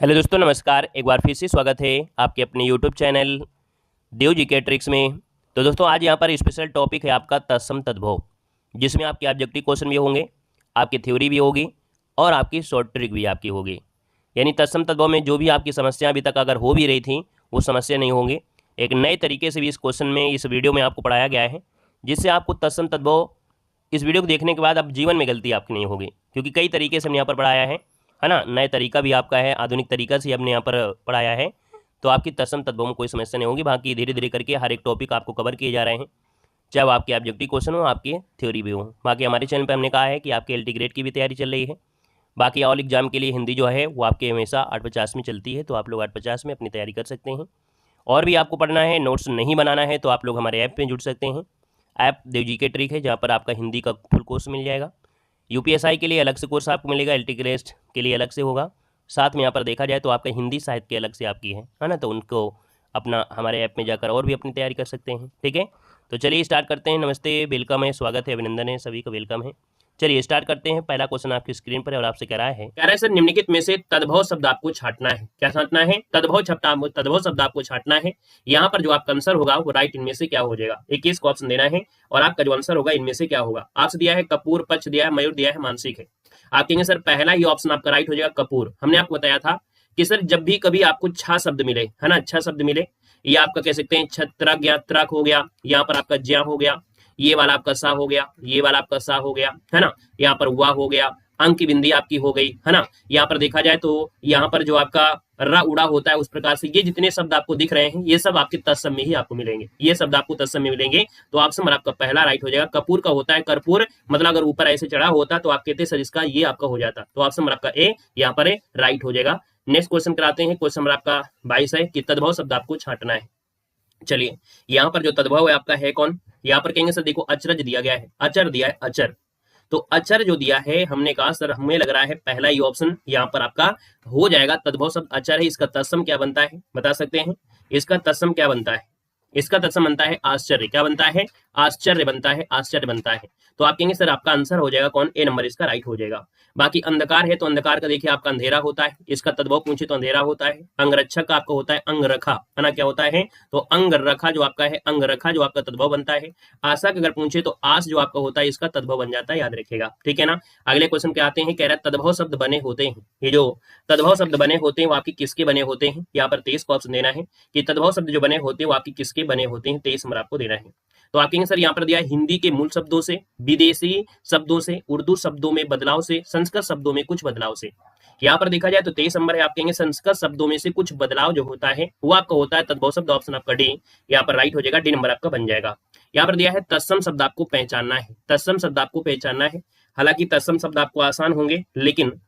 Hello दोस्तों, नमस्कार। एक बार फिर से स्वागत है आपके अपने यूट्यूब चैनल देव जी के ट्रिक्स में। तो दोस्तों, आज यहाँ पर स्पेशल टॉपिक है आपका तत्सम तद्भव, जिसमें आपके ऑब्जेक्टिव क्वेश्चन भी होंगे, आपकी थ्योरी भी होगी और आपकी शॉर्ट ट्रिक भी आपकी होगी। यानी तत्सम तद्भव में जो भी आपकी समस्या अभी तक अगर हो भी रही थी, वो समस्या नहीं होंगी। एक नए तरीके से भी इस क्वेश्चन में, इस वीडियो में आपको पढ़ाया गया है, जिससे आपको तत्सम तद्भव इस वीडियो को देखने के बाद अब जीवन में गलती आपकी नहीं होगी, क्योंकि कई तरीके से हमने यहाँ पर पढ़ाया है ना। नए तरीका भी आपका है, आधुनिक तरीका से हमने यहाँ पर पढ़ाया है, तो आपकी तत्सम तद्भव में कोई समस्या नहीं होगी। बाकी धीरे धीरे करके हर एक टॉपिक आपको कवर किए जा रहे हैं, चाहे वो आपके ऑब्जेक्टिव क्वेश्चन हो, आपकी थ्योरी भी हो। बाकी हमारे चैनल पर हमने कहा है कि आपके LT ग्रेड की भी तैयारी चल रही है। बाकी ऑल एग्जाम के लिए हिंदी जो है वो आपके हमेशा 850 में चलती है, तो आप लोग 850 में अपनी तैयारी कर सकते हैं। और भी आपको पढ़ना है, नोट्स नहीं बनाना है, तो आप लोग हमारे ऐप पर जुड़ सकते हैं। ऐप देव जी के ट्रिक है, जहाँ पर आपका हिंदी का फुल कोर्स मिल जाएगा। UPSI के लिए अलग से कोर्स आपको मिलेगा, LT ग्रेड के लिए अलग से होगा। साथ में यहाँ पर देखा जाए तो आपका हिंदी साहित्य की अलग से आपकी है ना, तो उनको अपना हमारे ऐप में जाकर और भी अपनी तैयारी कर सकते हैं। ठीक है, तो चलिए स्टार्ट करते हैं। नमस्ते, वेलकम है, स्वागत है, अभिनंदन है, सभी का वेलकम है। चलिए स्टार्ट करते हैं। पहला क्वेश्चन आपकी स्क्रीन पर है और आपसे कह रहा है सर, निम्नलिखित में से तद्भव शब्द आपको छांटना है। क्या छांटना है? तद्भव शब्द आपको छांटना है। यहाँ पर जो आपका आंसर होगा वो राइट इनमें से क्या हो जाएगा, 21 को ऑप्शन देना है और आपका जो आंसर होगा इनमें से क्या होगा। आपसे दिया है कपूर, पक्ष दिया है, मयूर दिया है, मानसिक है। आप कहेंगे सर पहला ही ऑप्शन आपका राइट हो जाएगा, कपूर। हमने आपको बताया था कि सर जब भी कभी आपको छा शब्द मिले, है ना, अच्छा शब्द मिले, ये आपका कह सकते हैं छत्रक या त्रक हो गया, यहाँ पर आपका ज्या हो गया, ये वाला आपका सा हो गया, ये वाला आपका सा हो गया, है ना, यहाँ पर वाह हो गया, अंक की बिंदी आपकी हो गई, है ना। यहाँ पर देखा जाए तो यहाँ पर जो आपका रा उड़ा होता है, उस प्रकार से ये जितने शब्द आपको दिख रहे हैं, ये सब आपके तत्सम में ही आपको मिलेंगे। ये शब्द आपको तत्सम में मिलेंगे, तो ऑप्शन आपका पहला राइट हो जाएगा। कपूर का होता है कर्पूर, मतलब अगर ऊपर ऐसे चढ़ा होता तो आप कहते सर इसका ये आपका हो जाता, तो ऑप्शन आपका ए यहाँ पर राइट हो जाएगा। नेक्स्ट क्वेश्चन कराते हैं। क्वेश्चन आपका 22 है कि तद्भव शब्द आपको छांटना है। चलिए, यहाँ पर जो तद्भव है आपका है कौन? यहाँ पर कहेंगे सर देखो अचरज दिया गया है, अचर दिया है, अचर। तो अचर जो दिया है, हमने कहा सर हमें लग रहा है पहला ही ऑप्शन यहाँ पर आपका हो जाएगा। तद्भव शब्द अचर है, इसका तत्सम क्या बनता है बता सकते हैं? इसका तत्सम क्या बनता है? इसका तत्सम बनता है आश्चर्य। क्या बनता है? आश्चर्य बनता है, आश्चर्य बनता है। तो आप कहेंगे सर आपका आंसर हो जाएगा कौन? ए नंबर इसका राइट हो जाएगा। बाकी अंधकार है, तो अंधकार का देखिए आपका अंधेरा होता है, इसका तद्भव पूछे तो अंधेरा होता है। अंगरक्षक का आपका होता है अंगरखा, है ना, क्या होता है? तो अंगरखा जो आपका है, अंगरखा जो आपका तद्भव बनता है। आशा का अगर पूछे तो आस जो आपका होता है, इसका तद्भव बन जाता है, याद रखिएगा। ठीक है ना। अगले क्वेश्चन पे आते हैं। कह रहा है तद्भव शब्द बने होते हैं, ये जो तद्भव शब्द बने होते हैं वो आपके किसके बने होते हैं? यहाँ पर 23 को ऑप्शन देना है कि तद्भव शब्द जो बने होते हैं वो आपके किसके बने होते हैं। 23 नंबर आपको देना है। तो आप कहेंगे सर यहाँ पर दिया है हिंदी के मूल शब्दों से, विदेशी शब्दों से, उर्दू शब्दों में बदलाव से, संस्कृत शब्दों में कुछ बदलाव से। यहाँ पर देखा जाए तो 23 नंबर है। आप कहेंगे संस्कृत शब्दों में से कुछ बदलाव जो होता है वो आपका होता है तद्भव शब्द, ऑप्शन आपका डी यहाँ पर राइट हो जाएगा। डी नंबर आपका बन जाएगा। यहाँ पर दिया है तत्सम शब्द आपको पहचानना है, तत्सम शब्द आपको पहचानना है। हालांकि तत्सम शब्द आपको आसान होंगे, लेकिन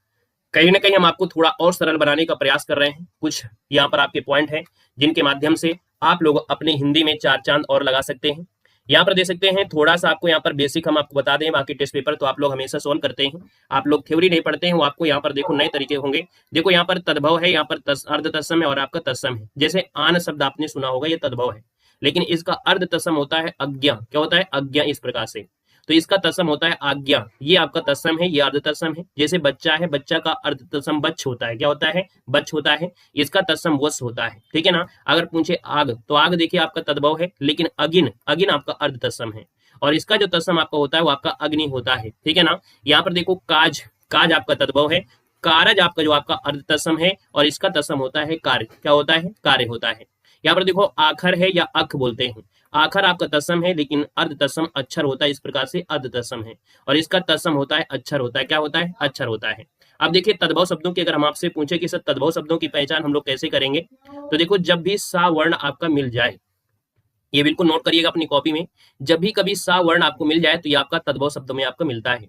कहीं ना कहीं हम आपको थोड़ा और सरल बनाने का प्रयास कर रहे हैं। कुछ यहाँ पर आपके पॉइंट हैं जिनके माध्यम से आप लोग अपने हिंदी में 4 चांद और लगा सकते हैं। यहाँ पर दे सकते हैं थोड़ा सा आपको यहाँ पर बेसिक हम आपको बता दें। बाकी टेस्ट पेपर तो आप लोग हमेशा सोल्व करते हैं, आप लोग थ्योरी नहीं पढ़ते हैं, वो आपको यहाँ पर देखो नए तरीके होंगे। देखो यहाँ पर तद्भव है, यहाँ पर अर्ध तत्सम है और आपका तत्सम है। जैसे आन शब्द आपने सुना होगा, ये तद्भव है, लेकिन इसका अर्ध तत्सम होता है अज्ञा। क्या होता है? अज्ञा, इस प्रकार से। तो इसका तत्सम होता है आज्ञा, ये आपका तत्सम है, ये अर्ध तत्सम है। जैसे बच्चा है, बच्चा का अर्ध तत्सम बच्च होता है। क्या होता है? बच्च होता है। इसका तत्सम वश होता है। ठीक है ना। अगर पूछे आग, तो आग देखिए आपका तद्भव है, लेकिन अगिन, अगिन आपका अर्ध तत्सम है और इसका जो तत्सम आपका होता है वो आपका अग्नि होता है। ठीक है ना। यहाँ पर देखो काज, काज आपका तद्भव है। कारज आपका जो आपका अर्ध तत्सम है और इसका तत्सम होता है कार्य। क्या होता है? कार्य होता है। यहाँ पर देखो आखर है या अख बोलते हैं, आखर आपका तत्सम है, लेकिन अर्ध तत्सम अक्षर होता है, इस प्रकार से अर्ध तत्सम है और इसका तत्सम होता है अक्षर होता है। क्या होता है? अक्षर होता है। अब देखिए तद्भव शब्दों की अगर हम आपसे पूछे कि सर तद्भव शब्दों की पहचान हम लोग कैसे करेंगे, तो देखो जब भी सा वर्ण आपका मिल जाए, ये बिल्कुल नोट करिएगा अपनी कॉपी में, जब भी कभी सा वर्ण आपको मिल जाए तो ये आपका तद्भव शब्द में आपका मिलता है।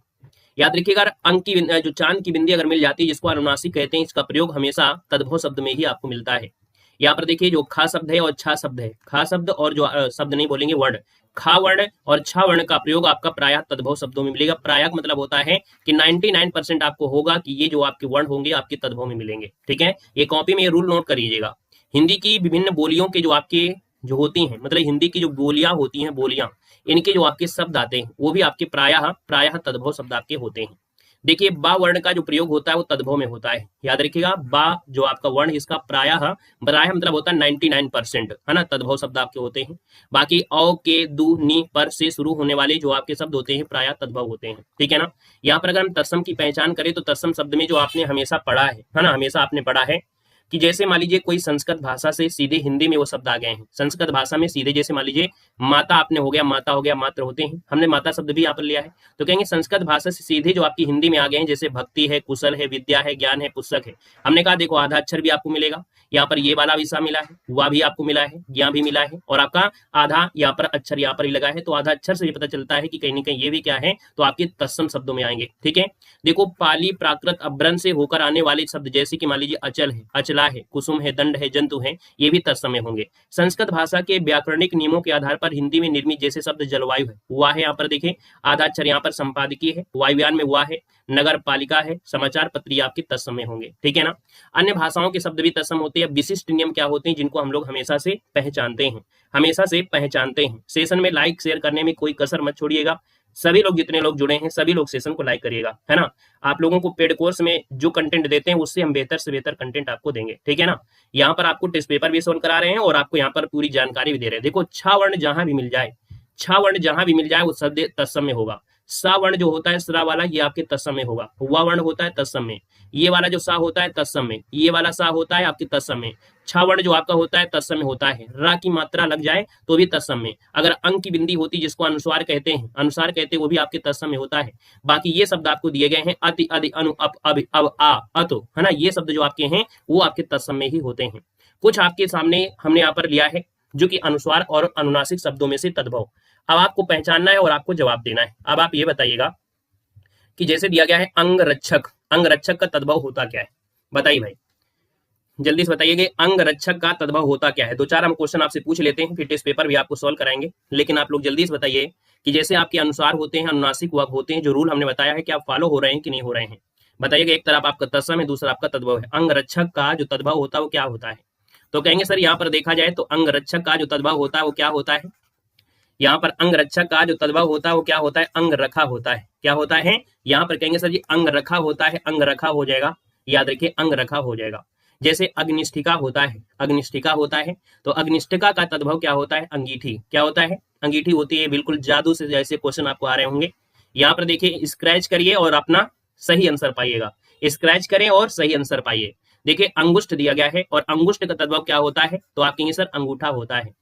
याद रखिएगा, अंक की जो चांद की बिंदी अगर मिल जाती है, जिसको अनुनासिक कहते हैं, इसका प्रयोग हमेशा तद्भव शब्द में ही आपको मिलता है। यहाँ पर देखिए जो खा शब्द है और छा शब्द है, खा शब्द और जो शब्द नहीं बोलेंगे वर्ण, खा वर्ण और छा वर्ण का प्रयोग आपका प्रायः तद्भव शब्दों में मिलेगा। प्रायः मतलब होता है कि 99% आपको होगा कि ये जो आपके वर्ण होंगे आपके तद्भव में मिलेंगे। ठीक है, ये कॉपी में ये रूल नोट कर लीजिएगा। हिंदी की विभिन्न बोलियों के जो आपके जो होती हैं, मतलब हिंदी की जो बोलियां होती हैं, बोलियां, इनके जो आपके शब्द आते हैं वो भी आपके प्रायः तद्भव शब्द आपके होते हैं। देखिए बा वर्ण का जो प्रयोग होता है वो तद्भव में होता है, याद रखिएगा। बा जो आपका वर्ण इसका प्रायः मतलब होता है 99%, है ना, तद्भव शब्द आपके होते हैं। बाकी औ के दु नी पर से शुरू होने वाले जो आपके शब्द होते हैं प्रायः तद्भव होते हैं, ठीक है ना। यहाँ पर अगर हम तत्सम की पहचान करें तो तत्सम शब्द में जो आपने हमेशा पढ़ा है ना, हमेशा आपने पढ़ा है कि जैसे मान लीजिए कोई संस्कृत भाषा से सीधे हिंदी में वो शब्द आ गए हैं, संस्कृत भाषा में सीधे, जैसे मान लीजिए माता आपने हो गया, माता हो गया, मात्र होते हैं, हमने माता शब्द भी यहाँ पर लिया है, तो कहेंगे संस्कृत भाषा से सीधे जो आपकी हिंदी में आ गए हैं, जैसे भक्ति है, कुशल है, विद्या है, ज्ञान है, पुस्तक है। हमने कहा देखो आधा अक्षर भी आपको मिलेगा, यहाँ पर ये वाला भी सा मिला है, वह भी आपको मिला है, ज्ञान भी मिला है, और आपका आधा यहाँ पर अक्षर यहाँ पर ही लगा है, तो आधा अक्षर से ये पता चलता है कि कहीं ना कहीं ये भी क्या है, तो आपके तत्सम शब्दों में आएंगे, ठीक है। देखो पाली प्राकृत अभ्रन से होकर आने वाले शब्द जैसे कि मान लीजिए अचल है, अचला है, कुसुम है, दंड है, जंतु है, ये भी तत्सम में होंगे। संस्कृत भाषा के व्याकरणिक नियमों के आधार पर हिंदी में निर्मित जैसे शब्द जलवायु है, हुआ है, यहाँ पर देखें आधा अक्षर यहाँ पर संपादकीय है, वायुयान में हुआ है, नगर पालिका है, समाचार पत्र आपके तत्सम में होंगे, ठीक है ना। अन्य भाषाओं के शब्द भी तत्सम होते हैं। विशिष्ट नियम क्या होते हैं जिनको हम लोग हमेशा से पहचानते हैं, हमेशा से पहचानते हैं। सेशन में लाइक शेयर करने में कोई कसर मत छोड़िएगा, सभी लोग जितने लोग जुड़े हैं सभी लोग सेशन को लाइक करिएगा, है ना। आप लोगों को पेड कोर्स में जो कंटेंट देते हैं उससे हम बेहतर से बेहतर कंटेंट आपको देंगे, ठीक है ना। यहाँ पर आपको टेस्ट पेपर भी सोल्व करा रहे हैं और आपको यहाँ पर पूरी जानकारी भी दे रहे हैं। देखो छह वर्ण जहां भी मिल जाए, छह वर्ण जहां भी मिल जाए वो शब्द तत्सम में होगा। सा वर्ण जो होता है सरा वाला ये आपके तत्सम में होगा, हुआ वर्ण होता है तत्सम में, ये वाला जो सा होता है तत्सम में, ये वाला सा होता है आपके तत्सम में। छह वर्ण जो आपका होता है तत्सम में होता है। रा की मात्रा लग जाए तो भी तत्सम में। अगर अंक की बिंदी होती जिसको अनुस्वार कहते हैं, अनुसार कहते हैं, वो भी आपके तत्सम में होता है। बाकी ये शब्द आपको दिए गए हैं अति, अधि, अनु, अप, अब, आ, अतो, है ना, ये शब्द जो आपके हैं वो आपके तत्सम में ही होते हैं। कुछ आपके सामने हमने यहाँ पर लिया है जो कि अनुस्वार और अनुनासिक शब्दों में से तद्भव। अब आपको पहचानना है और आपको जवाब देना है। अब आप ये बताइएगा कि जैसे दिया गया है अंगरक्षक, अंगरक्षक का तद्भव होता क्या है, बताइए भाई जल्दी से बताइए। अंगरक्षक का तद्भव होता क्या है। दो चार हम क्वेश्चन आपसे पूछ लेते हैं, फिर टेस्ट पेपर भी आपको सॉल्व कराएंगे, लेकिन आप लोग जल्दी से बताइए कि जैसे आपके अनुसार होते हैं, अनुनासिक होते हैं, जो रूल हमने बताया है कि आप फॉलो हो रहे हैं कि नहीं हो रहे हैं। बताइएगा, एक तरफ आपका तत्सम है, दूसरा आपका तद्भव है। अंगरक्षक का जो तद्भव होता है वो क्या होता है, तो कहेंगे सर यहाँ पर देखा जाए तो अंगरक्षक का जो तद्भव होता है वो क्या होता है। यहाँ पर अंगरक्षक का जो तद्भव होता है वो क्या होता है, अंग रखा होता है। क्या होता है, यहाँ पर कहेंगे सर जी अंग रखा होता है, अंग रखा हो जाएगा, याद रखिए अंग रखा हो जाएगा। जैसे अग्निष्ठिका होता है, अग्निष्ठिका होता है, तो अग्निष्ठिका का तद्भव क्या होता है, अंगीठी। क्या होता है, अंगीठी होती है। बिल्कुल जादू से जैसे क्वेश्चन आपको आ रहे होंगे। यहाँ पर देखिए स्क्रैच करिए और अपना सही आंसर पाइएगा, स्क्रैच करें और सही आंसर पाइए। देखिए अंगुष्ठ दिया गया है और अंगुष्ठ का तद्भव क्या होता है, तो आप कहेंगे सर अंगूठा होता है।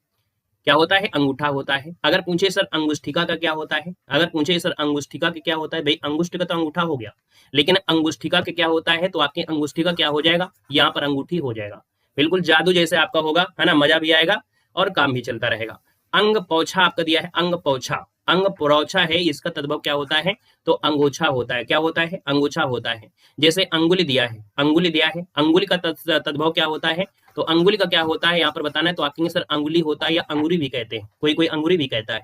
क्या होता है, अंगूठा होता है। अगर पूछे सर अंगुष्ठिका का क्या होता है, अगर पूछे सर अंगुष्ठिका का क्या होता है, भाई अंगुष्ठ का तो अंगूठा हो गया, लेकिन अंगुष्ठिका का क्या होता है, तो आपके अंगुष्ठिका क्या हो जाएगा, यहाँ पर अंगूठी हो जाएगा। बिल्कुल जादू जैसे आपका होगा, है ना, मजा भी आएगा और काम भी चलता रहेगा। अंग पौछा आपका दिया है, अंग पौछा, अंग पौछा है, इसका तद्भव क्या होता है, तो अंगोछा होता है। क्या होता है, अंगोछा होता है। जैसे अंगुली दिया है, अंगुली दिया है, अंगुली का तद्भव क्या होता है, तो अंगुली का क्या होता है यहाँ पर बताना है, तो आप कहेंगे सर अंगुली होता है या अंगुरी भी कहते हैं, कोई कोई अंगुरी भी कहता है।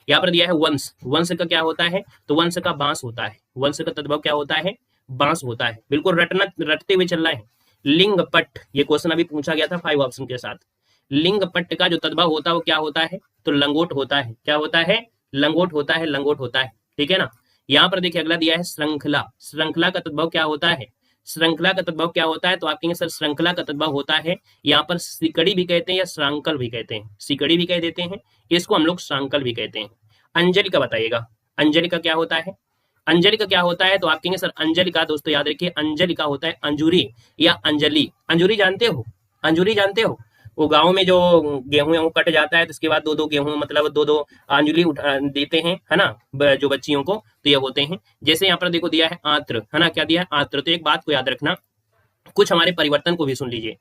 यहाँ पर दिया है वंश, वंश का क्या होता है, तो वंश का बांस होता है, वंश का तद्भव क्या होता है, बांस होता है। बिल्कुल रटते हुए चलना है। लिंग पट, ये क्वेश्चन अभी पूछा गया था 5 ऑप्शन के साथ। लिंग पट का जो तद्भव होता है वो क्या होता है, तो लंगोट होता है। क्या होता है, लंगोट होता है, लंगोट होता है, ठीक है ना। यहाँ पर देखिए अगला दिया है श्रृंखला, श्रृंखला का तद्भव क्या होता है, श्रृंखला का तद्भव क्या होता है, तो आप कहेंगे सर श्रृंखला का तद्भव होता है, यहाँ पर सिकड़ी भी कहते हैं या श्रांकल भी कहते हैं, सिकड़ी भी कह देते हैं, इसको हम लोग श्रांकल भी कहते हैं। अंजलि का बताइएगा, अंजलि का क्या होता है, अंजलि का क्या होता है, तो आप कहेंगे सर अंजलि का, दोस्तों याद रखिए अंजलि का होता है अंजूरी या अंजलि। अंजूरी जानते हो, अंजूरी जानते हो, वो गाँव में जो गेहूं कट जाता है तो उसके बाद 2-2 गेहूं मतलब 2-2 अंजलि देते हैं, है ना, जो बच्चियों को, तो ये होते हैं। जैसे यहाँ पर देखो दिया है आत्र, है ना, क्या दिया है आत्र। तो एक बात को याद रखना, कुछ हमारे परिवर्तन को भी सुन लीजिए,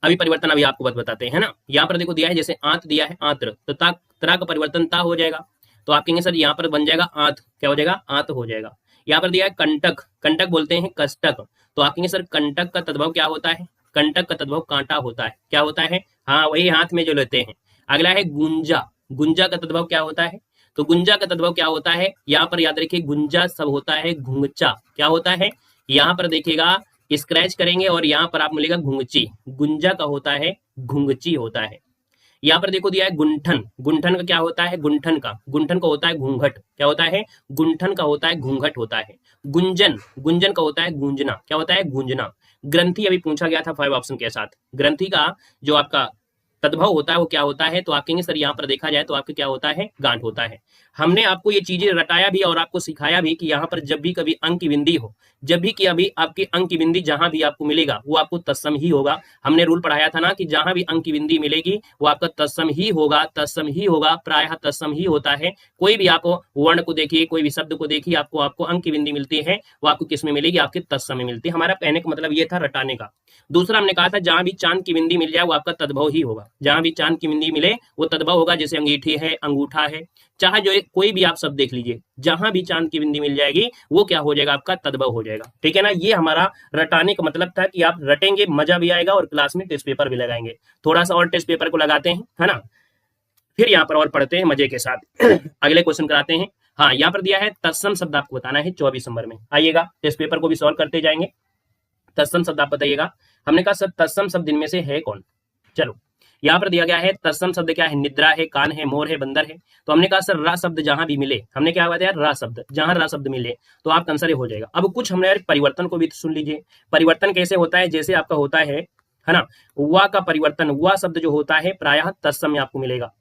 अभी परिवर्तन अभी आपको बताते हैं ना। यहाँ पर देखो दिया है जैसे आंत दिया है आत्र, तो तरह का परिवर्तन ता हो जाएगा, तो आप कहेंगे सर यहाँ पर बन जाएगा आंत। क्या हो जाएगा, आंत हो जाएगा। यहाँ पर दिया है कंटक, कंटक बोलते हैं कष्टक, तो आप कहेंगे सर कंटक का तद्भव क्या होता है, कंटक का तद्भव कांटा होता है। क्या होता है, हाँ वही हाथ में जो लेते हैं। अगला है गुंजा, गुंजा का तद्भव क्या होता है, तो गुंजा का तद्भव क्या होता है, यहाँ पर याद रखिए गुंजा सब होता है घुंगचा। क्या होता है, यहाँ पर देखिएगा स्क्रैच करेंगे और यहाँ पर आप मिलेगा घुंगची, गुंजा का होता है घुंगची होता है। यहाँ पर देखो दिया है गुंठन, गुंठन का क्या होता है, गुंठन का होता है घूंघट, क्या होता है, गुंठन का होता है घूंघट होता है। गुंजन, गुंजन का होता है गूंजना, क्या होता है, गूंजना। ग्रंथि अभी पूछा गया था 5 ऑप्शन के साथ, ग्रंथि का जो आपका तद्भव होता है वो क्या होता है, तो आप कहेंगे सर यहाँ पर देखा जाए तो आपके क्या होता है, गांठ होता है। हमने आपको ये चीजें रटाया भी और आपको सिखाया भी कि यहाँ पर जब भी कभी अंक की बिंदी हो, जब भी कि अभी आपकी अंक की बिंदी जहां भी आपको मिलेगा वो आपको तत्सम ही होगा। हमने रूल पढ़ाया था ना कि जहां भी अंक की बिंदी मिलेगी वो आपका तत्सम ही होगा, तत्सम ही होगा, प्रायः तत्सम ही होता है। कोई भी आप वर्ण को देखिए, कोई भी शब्द को देखिए, आपको आपको अंक की बिंदी मिलती है वो आपको किस में मिलेगी, आपके तत्सम में मिलती है। हमारा कहने का मतलब ये था रटाने का। दूसरा हमने कहा था जहां भी चांद की बिंदी मिल जाए वो आपका तद्भव ही होगा, जहां भी चांद की बिंदी मिले वो तद्भव होगा। जैसे अंगीठी है, अंगूठा है, चाहे जो कोई भी आप शब्द देख लीजिए, जहां भी चांद की बिंदी मिल जाएगी वो क्या हो जाएगा, आपका तद्भव हो जाएगा। ठीक है ना, ये हमारा रटाने का मतलब था कि आप रटेंगे, मजा भी आएगा और क्लास में टेस्ट पेपर भी लगाएंगे। थोड़ा सा और टेस्ट पेपर को लगाते हैं, है ना, फिर यहाँ पर और पढ़ते हैं मजे के साथ। अगले क्वेश्चन कराते हैं। हाँ, यहाँ पर दिया है तत्सम शब्द आपको बताना है 24 नंबर में। आइएगा टेस्ट पेपर को भी सॉल्व करते जाएंगे। तत्सम शब्द आप बताइएगा। हमने कहा सर तत्सम शब्द इनमें से है कौन। चलो यहाँ पर दिया गया है तत्सम शब्द क्या है, निद्रा है, कान है, मोर है, बंदर है। तो हमने कहा सर रा शब्द जहां भी मिले, हमने क्या बताया, रा शब्द, जहां रा शब्द मिले तो आपका आंसर हो जाएगा। अब कुछ हमने यार परिवर्तन को भी सुन लीजिए। परिवर्तन कैसे होता है, जैसे आपका होता है ना, वा का परिवर्तन, वा शब्द जो होता है प्रायः तत्सम में आपको मिलेगा,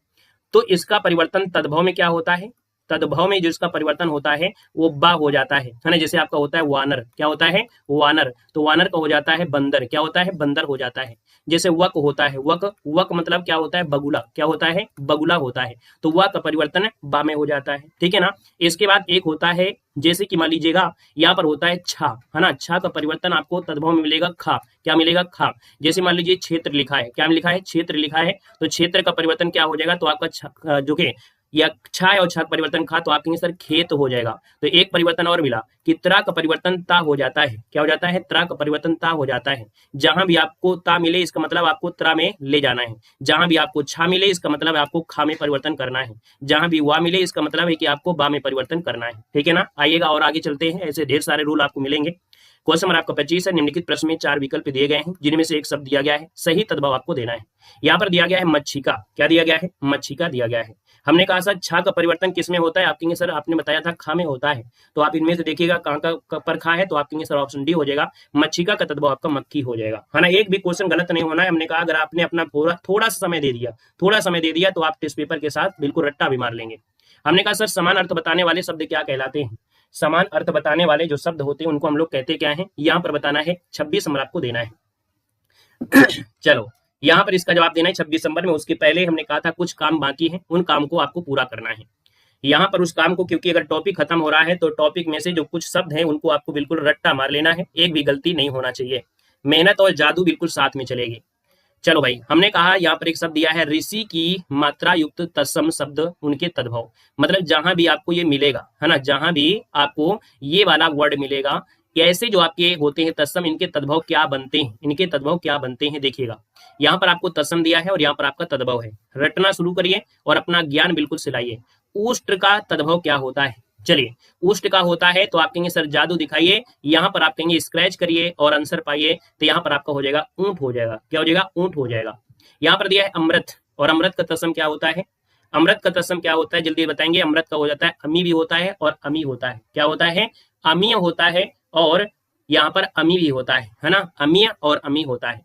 तो इसका परिवर्तन तद्भव में क्या होता है, तद्भव में जो इसका परिवर्तन होता है वो बा हो जाता है ना। जैसे आपका होता है वानर, क्या होता है, वानर, तो वानर का हो जाता है बंदर, क्या होता है, बंदर हो जाता है। जैसे वक होता है, वक, वक मतलब क्या होता है, बगुला, क्या होता है, बगुला होता है। तो वह का परिवर्तन बा में हो जाता है। ठीक है ना। इसके बाद एक होता है, जैसे कि मान लीजिएगा यहाँ पर होता है छा, है ना, छा का परिवर्तन आपको तद्भव में मिलेगा खा, क्या मिलेगा, खा। जैसे मान लीजिए क्षेत्र लिखा है, क्या लिखा है, क्षेत्र लिखा है, तो क्षेत्र का परिवर्तन क्या हो जाएगा, तो आपका जो कि या छा है और छा का परिवर्तन खा, तो आप कहेंगे सर खेत हो जाएगा। तो एक परिवर्तन और मिला कि त्रा का परिवर्तन ता हो जाता है, क्या हो जाता है, त्रा का परिवर्तन ता हो जाता है। जहां भी आपको ता मिले इसका मतलब आपको त्रा में ले जाना है, जहां भी आपको छा मिले इसका मतलब आपको खा में परिवर्तन करना है, जहां भी वा मिले इसका मतलब है कि आपको बा में परिवर्तन करना है। ठीक है ना। आइएगा और आगे चलते हैं, ऐसे ढेर सारे रूल आपको मिलेंगे। क्वेश्चन नंबर आपका 25 है। निम्नलिखित प्रश्न में 4 विकल्प दिए गए हैं जिनमें से एक शब्द दिया गया है, सही तद्भव आपको देना है। यहाँ पर दिया गया है मच्छिका, क्या दिया गया है, मच्छिका दिया गया है। हमने कहा सर छा का परिवर्तन किस में होता है, आप कहेंगे सर आपने बताया था खा में होता है, तो आप इनमें से देखिएगा कहाँ का पर खा है, तो आप कहेंगे सर ऑप्शन डी हो जाएगा, मच्छिका का तद्भव आपका मक्खी हो जाएगा, है ना। एक भी क्वेश्चन गलत नहीं होना है। हमने कहा अगर आपने अपना पूरा थोड़ा सा समय दे दिया, थोड़ा समय दे दिया तो आप टेस्ट पेपर के साथ बिल्कुल रट्टा भी मार लेंगे। हमने कहा सर समान अर्थ बताने वाले शब्द क्या कहलाते हैं, समान अर्थ बताने वाले जो शब्द होते हैं उनको हम लोग कहते क्या हैं, यहाँ पर बताना है। 26 नंबर आपको देना है। चलो यहाँ पर इसका जवाब देना है 26 नंबर में। उसके पहले हमने कहा था कुछ काम बाकी हैं, उन काम को आपको पूरा करना है। यहाँ पर उस काम को, क्योंकि अगर टॉपिक खत्म हो रहा है तो टॉपिक में से जो कुछ शब्द हैं उनको आपको बिल्कुल रट्टा मार लेना है, एक भी गलती नहीं होना चाहिए। मेहनत और जादू बिल्कुल साथ में चलेगी। चलो भाई, हमने कहा यहाँ पर एक शब्द दिया है ऋषि की मात्रा युक्त तत्सम शब्द उनके तद्भव, मतलब जहां भी आपको ये मिलेगा, है ना, जहां भी आपको ये वाला वर्ड मिलेगा, ऐसे जो आपके होते हैं तत्सम, इनके तद्भव क्या बनते हैं, इनके तद्भव क्या बनते हैं। देखिएगा यहाँ पर आपको तत्सम दिया है और यहाँ पर आपका तद्भव है। रटना शुरू करिए और अपना ज्ञान बिल्कुल सिलाइए। उष्ट का तद्भव क्या होता है, चलिए उष्ट का होता है तो आप कहेंगे सर जादू दिखाइए, यहाँ पर आप कहेंगे स्क्रैच करिए और आंसर पाइए, तो यहाँ पर आपका हो जाएगा ऊंट हो जाएगा, क्या हो जाएगा, ऊंट हो जाएगा। यहाँ पर दिया है अमृत, और अमृत का तत्सम क्या होता है, अमृत का तत्सम क्या होता है, जल्दी बताएंगे। अमृत का हो जाता है अमी भी होता है और अमी होता है, क्या होता है, अमीय होता है और यहाँ पर अमी भी होता है ना, अमीय और अमी होता है।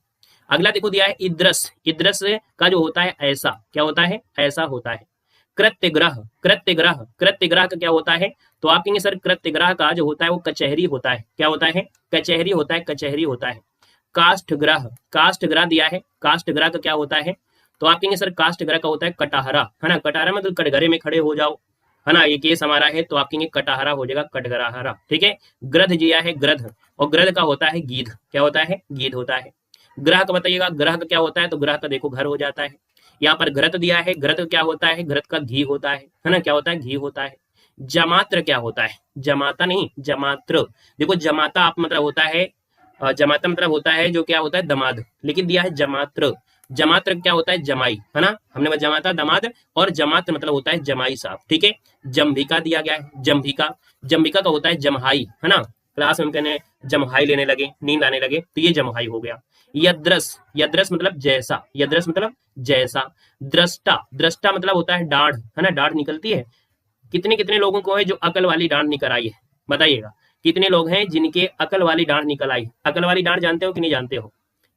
अगला देखो दिया है इद्रस, इद्रस का जो होता है ऐसा, क्या होता है, ऐसा होता है। कृत्यग्रह, कृत्यग्रह, कृत्यग्रह का क्या होता है, तो आप कहेंगे सर कृत्यग्रह का जो होता है वो कचहरी होता है, क्या होता है, कचहरी होता है, कचहरी होता है। काष्ठग्रह, काष्ठग्रह दिया है, काष्ठग्रह का क्या होता है, तो आप कहेंगे सर काष्ठग्रह का होता है कटहरा, है ना, कटहरा मतलब कटघरे में खड़े हो जाओ, है ना, ये केस हमारा है तो आप कहेंगे कटहरा हो जाएगा, कटघराहरा। ठीक है। ग्रध दिया है ग्रध, और ग्रध का होता है गीध, क्या होता है, गीध होता है। ग्रह का बताइएगा, ग्रह का क्या होता है, तो ग्रह का देखो घर हो जाता है। यहाँ पर घृत दिया है, घृत क्या होता है, घृत का घी होता है ना, क्या होता है, घी होता है। जमात्र क्या होता है, जमाता नहीं, जमात्र। देखो जमाता आप मतलब होता है, जमाता मतलब होता है जो क्या होता है, दमाद, लेकिन दिया है जमात्र। जमात्र क्या होता है, जमाई, है ना, हमने जमाता दमाद, और जमात्र मतलब होता है जमाई साहब। ठीक है। जम्भिका दिया गया है, जम्भिका, जम्भिका का होता है जमहाई, है ना, क्लास में कहने जमहाई लेने लगे, नींद आने लगे, तो ये जमहाई हो गया। यद्रस, यद्रस मतलब जैसा, यद्रस मतलब जैसा। दृष्टा, दृष्टा मतलब होता है डाढ़, है ना, डाढ़ निकलती है। कितने कितने लोगों को है जो अकल वाली डांड निकल आई है, बताइएगा कितने लोग हैं जिनके अकल वाली डांड निकल आई। अकल वाली डांड जानते हो कि नहीं जानते हो?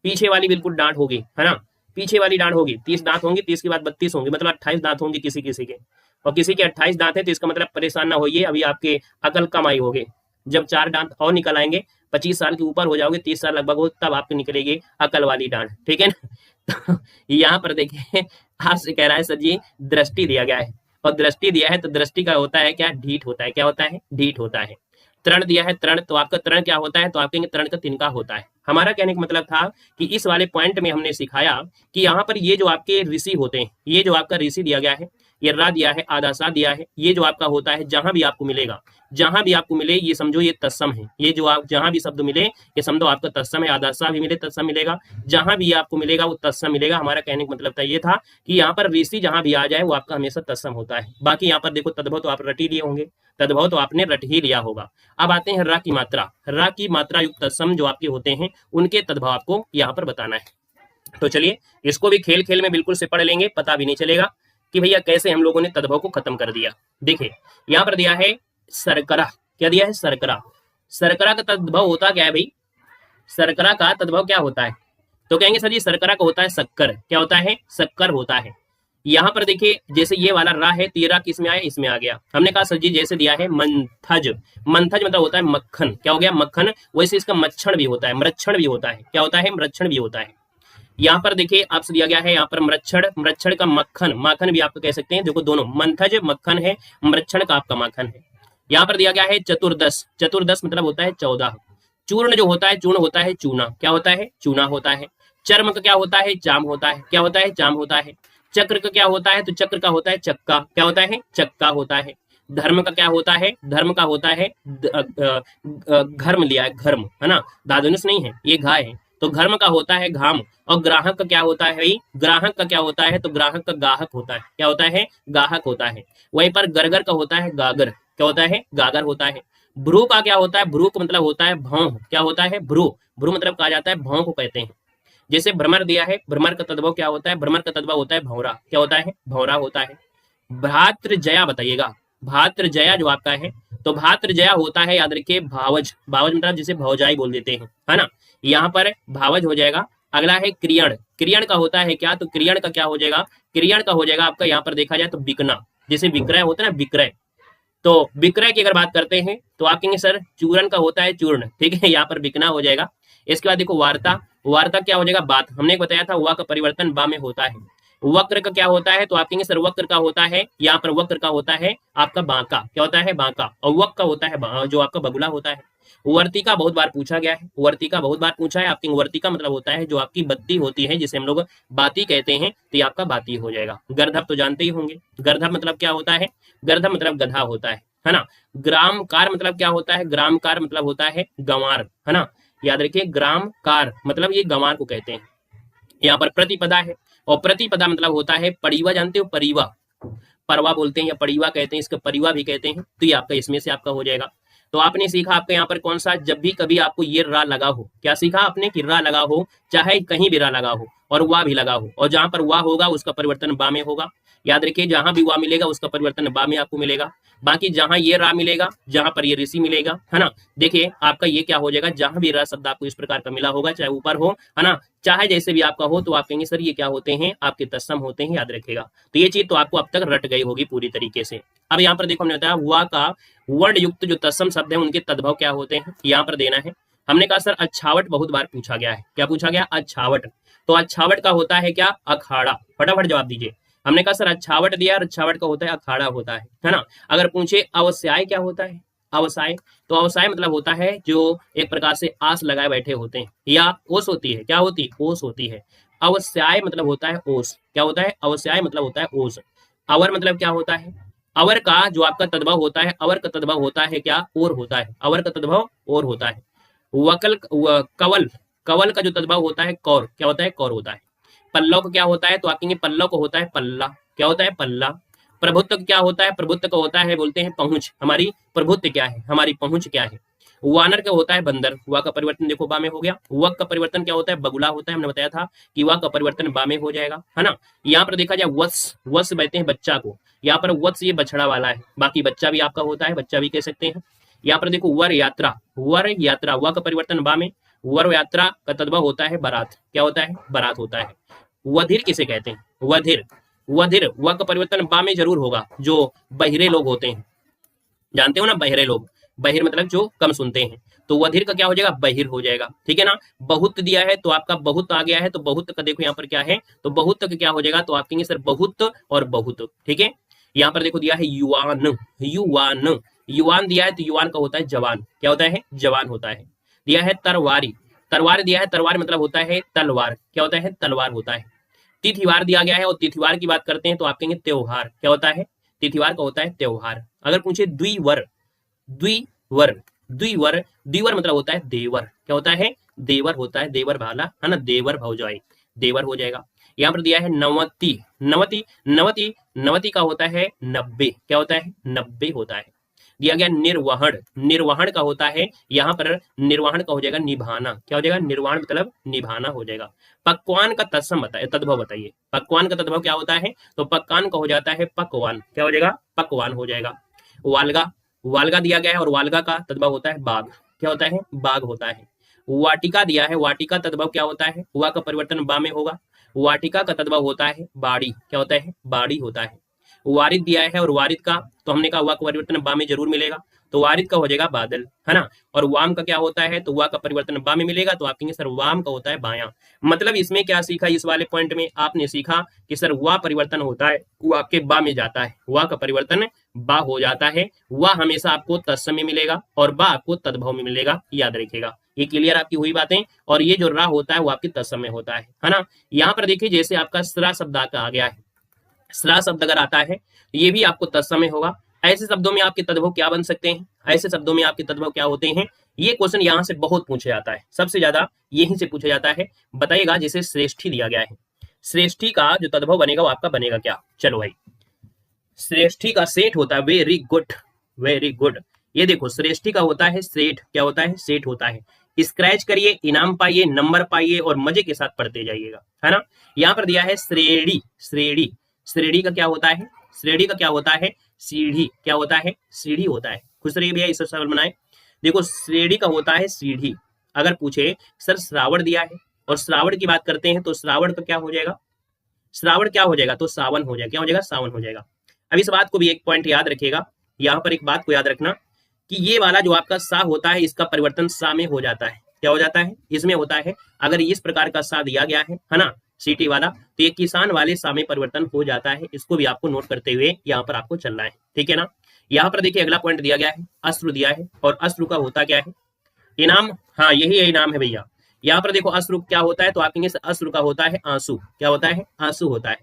पीछे वाली बिल्कुल डांड होगी, है ना, पीछे वाली डांड होगी। 30 दांत होंगे, 30 के बाद 32 होंगे, मतलब 28 दांत होंगे किसी किसी के। और किसी के 28 दांत है तो इसका मतलब परेशान ना होइए, अभी आपके अकल कम आई होगी। जब 4 दांत और निकल आएंगे, 25 साल के ऊपर हो जाओगे, 30 साल लगभग हो, तब आपके निकलेगी अकल वाली डांड, ठीक है ना। तो यहाँ पर देखिए आपसे कह रहा है सर जी दृष्टि दिया गया है, और दृष्टि दिया है तो दृष्टि का होता है क्या, ढीठ होता है। क्या होता है? ढीठ होता है। तृण दिया है, तृण, तो आपका तृण क्या होता है, तो आप कहेंगे तृण का तिनका होता है। हमारा कहने का मतलब था कि इस वाले पॉइंट में हमने सिखाया कि यहाँ पर ये जो आपके ऋषि होते हैं, ये जो आपका ऋषि दिया गया है, ये रा दिया है, आदासा दिया है, ये जो आपका होता है जहां भी आपको मिलेगा, जहां भी आपको मिले ये समझो ये तत्सम है। ये जो आप जहां भी शब्द मिले ये समझो आपका तत्सम है। आदासा भी मिले तत्सम मिलेगा, जहां भी आपको मिलेगा वो तत्सम मिलेगा। हमारा कहने का मतलब था ये था कि यहाँ पर ऋषि जहां भी आ जाए वो आपका हमेशा तत्सम होता है। बाकी यहाँ पर देखो तद्भव तो आप रट ही लिए होंगे, तद्भव तो आपने रट ही लिया होगा। अब आते हैं र की मात्रा। र की मात्रा युक्त तत्सम जो आपके होते हैं उनके तद्भव आपको यहाँ पर बताना है। तो चलिए इसको भी खेल खेल में बिल्कुल से पढ़ लेंगे, पता भी नहीं चलेगा कि भैया कैसे हम लोगों ने तद्भव को खत्म कर दिया। देखिए यहाँ पर दिया है सरकरा, क्या दिया है? सरकरा। सरकरा का तद्भव होता क्या है भाई? सरकरा का तद्भव क्या होता है? तो कहेंगे सर जी सरकरा का होता है शक्कर। क्या होता है? शक्कर होता है। यहाँ पर देखिए जैसे ये वाला रा है, तेरा किस में आया? इसमें आ गया। हमने कहा सर जी जैसे दिया है मंथज, मंथज मतलब होता है मक्खन। क्या हो गया? मक्खन। वैसे इसका मच्छण भी होता है, मृक्षण भी होता है। क्या होता है? मृक्षण भी होता है। यहाँ पर देखिए आपसे दिया गया है यहाँ पर मृक्षण, मृक्षण का मक्खन, माखन भी आपको कह सकते हैं। देखो दोनों, मंथज मक्खन है, मृक्षण का आपका माखन है। यहाँ पर दिया गया है चतुर्दश, चतुर्दश मतलब होता है 14। चूर्ण जो होता है, चूर्ण होता है चूना। क्या होता है? चूना होता है। चर्म का क्या होता है? चाम होता है। क्या होता है? चाम होता है। चक्र का क्या होता है? तो चक्र का होता है चक्का। क्या होता है? चक्का होता है। धर्म का क्या होता है? धर्म का होता है घर्म लिया है, घर्म, है ना, दादुनुस नहीं है, ये घा है। तो घर्म का होता है घाम। और ग्राहक का क्या होता है भाई? ग्राहक का क्या होता है? तो ग्राहक का गाहक होता है। क्या होता है? गाहक होता है। वहीं पर गरगर का होता है गागर। क्या होता है? गागर होता है। भ्रू का क्या होता है? भ्रू का मतलब होता है भौं। क्या होता है? भ्रू। भ्रू मतलब कहा जाता है भौं को कहते हैं। जैसे भ्रमर दिया है, भ्रमर का तद्भव क्या होता है? भ्रमर का तद्भव होता है भौरा। क्या होता है? भौरा होता है। भातृजया बताइएगा, भातृजया जो आपका है, तो भातृजया होता है, याद रखिए भावज। भावज मतलब जिसे भौजाई बोल देते हैं, है ना, यहाँ पर भावज हो जाएगा। अगला है क्रियण, क्रियण का होता है क्या? तो क्रियण का क्या हो जाएगा? क्रियण का हो जाएगा आपका यहाँ पर देखा जाए तो बिकना। जैसे विक्रय होता है ना, विक्रय, तो विक्रय की अगर बात करते हैं तो आप कहेंगे सर चूर्ण का होता है चूर्ण, ठीक है, यहाँ पर बिकना हो जाएगा। इसके बाद देखो वार्ता, वार्ता क्या हो जाएगा? बात। हमने बताया था वा का परिवर्तन बा में होता है। वक्र का क्या होता है? तो आप कहेंगे सर वक्र का होता है, यहाँ पर वक्र का होता है आपका बांका। क्या होता है? बांका। और वक का होता है जो आपका बगुला होता है। वर्तिका बहुत बार पूछा गया है, वर्तिका बहुत बार पूछा है। आपकी वर्तिका मतलब होता है जो आपकी बत्ती होती है, जिसे हम लोग बाती कहते हैं, तो ये आपका बाती हो जाएगा। गर्धप तो जानते ही होंगे, गर्धप मतलब क्या होता है? गर्धप मतलब गधा होता है ना। ग्रामकार मतलब क्या होता है? ग्रामकार मतलब होता है गंवार, है ना, याद रखिए ग्रामकार मतलब ये गंवार को कहते हैं। यहाँ पर प्रतिपदा है, और प्रतिपदा मतलब होता है परिवा। जानते हो परिवा? परवा बोलते हैं या परिवा कहते हैं, इसका परिवा भी कहते हैं। तो ये आपका इसमें से आपका हो जाएगा। तो आपने सीखा आपका यहाँ पर कौन सा, जब भी कभी आपको ये रा लगा हो, क्या सीखा आपने? कि रा लगा हो, चाहे कहीं भी रा लगा हो, और वाह भी लगा हो, और जहां पर वाह होगा उसका परिवर्तन बा में होगा। याद रखिए जहां भी वाह मिलेगा उसका परिवर्तन बा में आपको मिलेगा। बाकी जहां ये रा मिलेगा, जहां पर ये ऋषि मिलेगा, है ना, देखिए आपका ये क्या हो जाएगा? जहां भी रा शब्द आपको इस प्रकार का मिला होगा, चाहे ऊपर हो, है ना, चाहे जैसे भी आपका हो, तो आप कहेंगे सर ये क्या होते हैं? आपके तत्सम होते हैं, याद रखेगा। तो ये चीज तो आपको अब तक रट गई होगी पूरी तरीके से। अब यहाँ पर देखो हमने बताया हुआ का वर्ण युक्त जो तत्सम शब्द है उनके तद्भव क्या होते हैं, यहाँ पर देना है। हमने कहा सर अच्छावट बहुत बार पूछा गया है। क्या पूछा गया? अच्छावट। तो अच्छावट का होता है क्या? अखाड़ा। फटाफट जवाब दीजिए। हमने कहा सर अच्छावट दिया, और अच्छावट का होता है अखाड़ा होता है ना। अगर पूछे अवस्याय क्या होता है? अवसाय, तो अवसाय मतलब होता है जो एक प्रकार से आस लगाए बैठे होते हैं, या ओस होती है। क्या होती? ओस होती है। अवस्याय मतलब होता है ओस। क्या होता है? अवस्याय मतलब होता है ओस। अवर मतलब क्या होता है? अवर का जो आपका तद्भव होता है, अवर का तद्भव होता है क्या? और होता है। अवर का तद्भव और होता है। वकल कवल, कवल का जो तद्भव होता है कौर। क्या होता है? कौर होता है। पल्लव का क्या होता है? तो आप कहेंगे पल्लव को होता है पल्ला। क्या होता है? पल्ला। प्रभुत्व क्या होता है? प्रभुत्व का होता है बोलते हैं पहुंच। हमारी प्रभुत्व क्या है? हमारी पहुंच क्या है? वानर क्या होता है बंदर, वा का परिवर्तन देखो बा में हो गया। वक का परिवर्तन क्या होता है बगुला होता है, हमने बताया था कि वा का परिवर्तन बा में हो जाएगा, है ना। यहाँ पर देखा जाए वत्स, वत्स कहते हैं बच्चा को, यहाँ पर वत्स ये बछड़ा वाला है, बाकी बच्चा भी आपका होता है, बच्चा भी कह सकते हैं। यहाँ पर देखो वर यात्रा, वर यात्रा, व का परिवर्तन बा में, वर यात्रा का तद्भव होता है बारात, क्या होता है बारात होता है। वधिर किसे कहते हैं, वधिर, वधिर व का परिवर्तन बा में जरूर होगा, जो बहिरे लोग होते हैं, जानते हो ना बहिरे लोग, बहिर मतलब जो कम सुनते हैं, तो वधिर का क्या हो जाएगा बहिर हो जाएगा, ठीक है ना। बहुत दिया है तो आपका बहुत आ गया है, तो बहुत का देखो यहाँ पर क्या है, तो बहुत का क्या हो जाएगा, तो आप कहेंगे सर बहुत और बहुत, ठीक है। यहाँ पर देखो दिया है युवान, युवान, युवान दिया है तो युवान का होता है जवान, क्या होता है जवान होता है। दिया है तरवारी, तरवार दिया है, तरवार मतलब होता है तलवार, क्या होता है तलवार होता है। तिथिवार दिया गया है, और तिथिवार की बात करते हैं तो आप कहेंगे त्योहार, क्या होता है तिथिवार का होता है त्योहार। अगर पूछे द्विवर, द्विवर, द्विवर, द्विवर मतलब होता है देवर, क्या होता है देवर होता है, देवर भाला है ना, देवर भौजाई, देवर हो जाएगा। यहाँ पर दिया है नवती, नवती, नवती, नवती का होता है 90, क्या होता है 90 होता है। दिया गया निर्वहन, निर्वहन का होता है, यहाँ पर निर्वहन का हो जाएगा निभाना, क्या हो जाएगा निर्वहन मतलब निभाना हो जाएगा। पकवान का तत्सम बताइए, तद्भव बताइए, पकवान का तद्भव क्या होता है, तो पकवान का हो जाता है पकवान, क्या हो जाएगा पकवान हो जाएगा। वालगा, वालगा दिया गया है, और वालगा का तद्भव होता है बाघ, क्या होता है बाघ होता है। वाटिका दिया है, वाटिका तद्भव क्या होता है, वा का परिवर्तन बा में होगा, वाटिका का तद्भव होता है बाड़ी, क्या होता है बाड़ी होता है। वारिद दिया है, और वारिद का तो हमने कहा वा का परिवर्तन बा में जरूर मिलेगा, तो वारिद का हो जाएगा बादल, है ना। और वाम का क्या होता है, तो वा का परिवर्तन बा में मिलेगा, तो आप कहेंगे सर वाम का होता है बायां। मतलब इसमें क्या सीखा, इस वाले पॉइंट में आपने सीखा कि सर वा परिवर्तन होता है वो आपके बा में जाता है, वा का परिवर्तन बा हो जाता है, वा हमेशा आपको तत्सम में मिलेगा और बा आपको तद्भव में मिलेगा, याद रखिएगा। ये क्लियर आपकी हुई बातें। और ये जो रा होता है वो आपकी तत्सम में होता है ना। यहाँ पर देखिए जैसे आपका स्रा शब्द आ गया है, स्रा शब्द अगर आता है ये भी आपको तत्समय होगा। ऐसे शब्दों में आपके तद्भव क्या बन सकते हैं, ऐसे शब्दों में आपके तद्भव क्या होते हैं, ये क्वेश्चन यहाँ से बहुत पूछा जाता है, सबसे ज्यादा यहीं से पूछा जाता है। बताइएगा जैसे श्रेष्ठी दिया गया है, श्रेष्ठी का जो तद्भव बनेगा वो आपका बनेगा क्या, चलो भाई श्रेष्ठी का सेठ होता है वेरी गुड, वेरी गुड। ये देखो श्रेष्ठी का होता है सेठ, क्या होता है सेठ होता है। स्क्रैच करिए, इनाम पाइए, नंबर पाइए और मजे के साथ पढ़ते जाइएगा, है ना। यहाँ पर दिया है श्रेणी, श्रेणी, श्रेणी का क्या होता है, श्रेणी का क्या होता है सीढ़ी, क्या होता है सीढ़ी होता है। खुश रहिए भैया, इसे सरल बनाए। देखो श्रेणी का होता है सीढ़ी। अगर पूछे सर श्रावण दिया है और श्रावण की बात करते हैं तो श्रावण का क्या हो जाएगा, श्रावण क्या हो जाएगा, तो सावन हो जाएगा, क्या हो जाएगा सावन हो जाएगा। अब इस बात को भी एक पॉइंट याद रखिएगा, यहाँ पर एक बात को याद रखना कि ये वाला जो आपका सा होता है इसका परिवर्तन सा में हो जाता है, क्या हो जाता है इसमें होता है। अगर इस प्रकार का सा दिया गया है ना सीटी वाला, तो ये किसान वाले सा में परिवर्तन हो जाता है। इसको भी आपको नोट करते हुए यहाँ पर आपको चलना है, ठीक है ना। यहाँ पर देखिए अगला पॉइंट दिया गया है, अश्रु दिया है, और अश्रु का होता क्या है इनाम, हाँ यही इनाम है भैया। यहाँ पर देखो अश्रु क्या होता है, तो आप कहेंगे सर अश्रु का होता है आंसू, क्या होता है आंसू होता है।